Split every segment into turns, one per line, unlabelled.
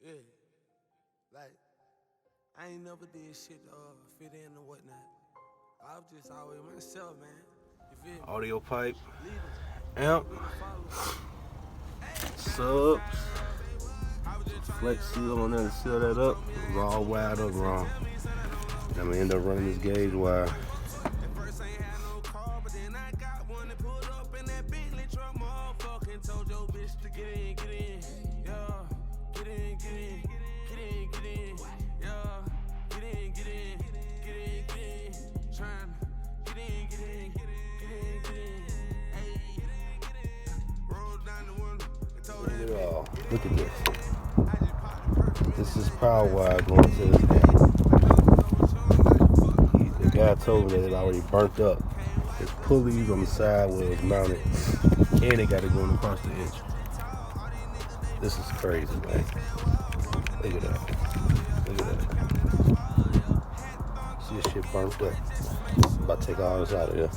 Yeah. Like, I ain't never did shit fit in or whatnot. I was just always myself, man. You feel me?
Audiopipe, amp, subs, flex seal on there to seal that up. It was all wired up wrong. I'm gonna end up running this gauge wire. Look at this. This is power wire going to this amp. The guy told me that it already burnt up. There's pulleys on the side where it's mounted, and they got it going across the edge. This is crazy, man. Look at that. Look at that. See this shit burnt up. I'm about to take all this out of here.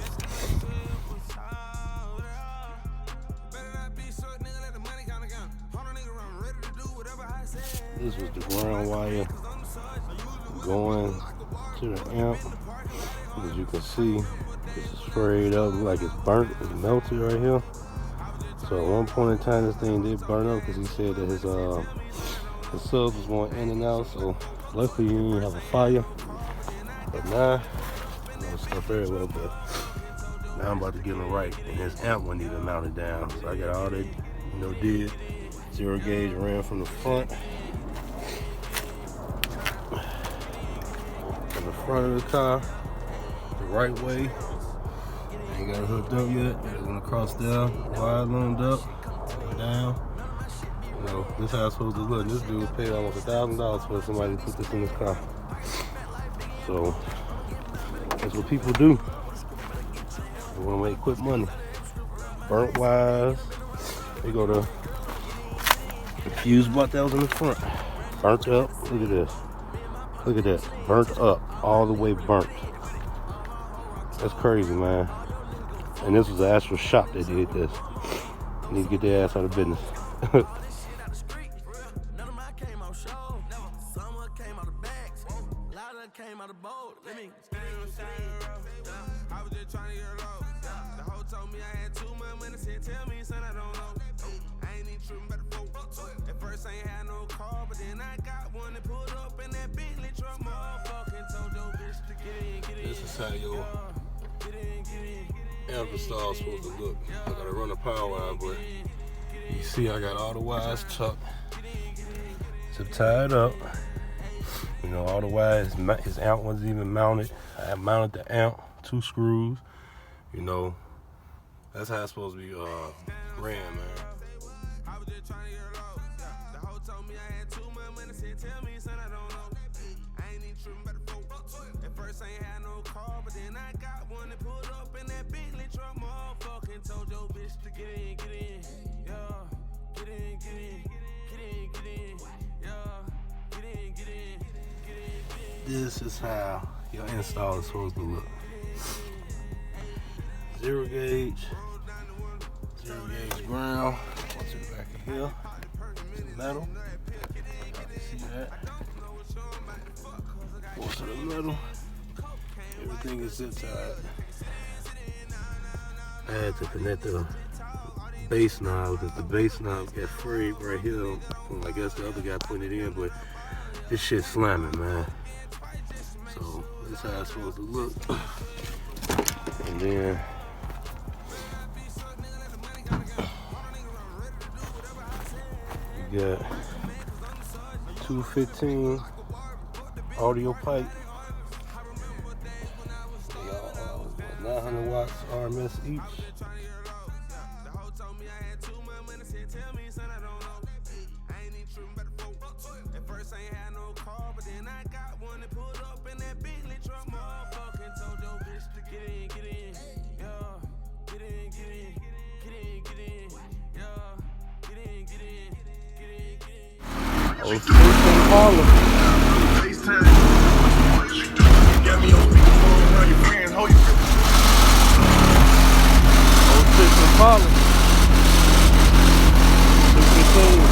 This was the ground wire going to the amp. As you can see, it's sprayed up like it's burnt, it's melted right here. So at one point in time, this thing did burn up because he said that his subs was going in and out. So luckily, he didn't have a fire. But now, stuff everywhere. But now I'm about to get him right, and his amp wasn't even mounted down. So I got all that, did. 0 gauge ran from the front. Front of the car, the right way. Ain't got it hooked up yet. It's gonna cross down, wire loomed up, down. This is how it's supposed to look. This dude paid almost $1,000 for somebody to put this in his car. So that's what people do. They wanna make quick money. Burnt wires. They go to the fuse box that was in the front. Burnt up. Look at this. Look at that, burnt up, all the way burnt. That's crazy, man. And this was the actual shop that did this. They need to get their ass out of business. This is how your amp install is supposed to look. I gotta run a power wire, but you see I got all the wires tucked to tie it up. All the wires, his amp wasn't even mounted. I mounted the amp, 2 screws. That's how it's supposed to be ran, man. This is how your install is supposed to look. 0 gauge ground. To the back of here. It's metal. See that? Most of the metal. Everything is zip tied. I had to connect the bass knob because the bass knob got frayed right here. I guess the other guy putting it in, but this shit's slamming, man. So this is how it's supposed to look. And then you got 215 Audiopipe. 900 watts RMS each. Oh, Impala. Impala. 215.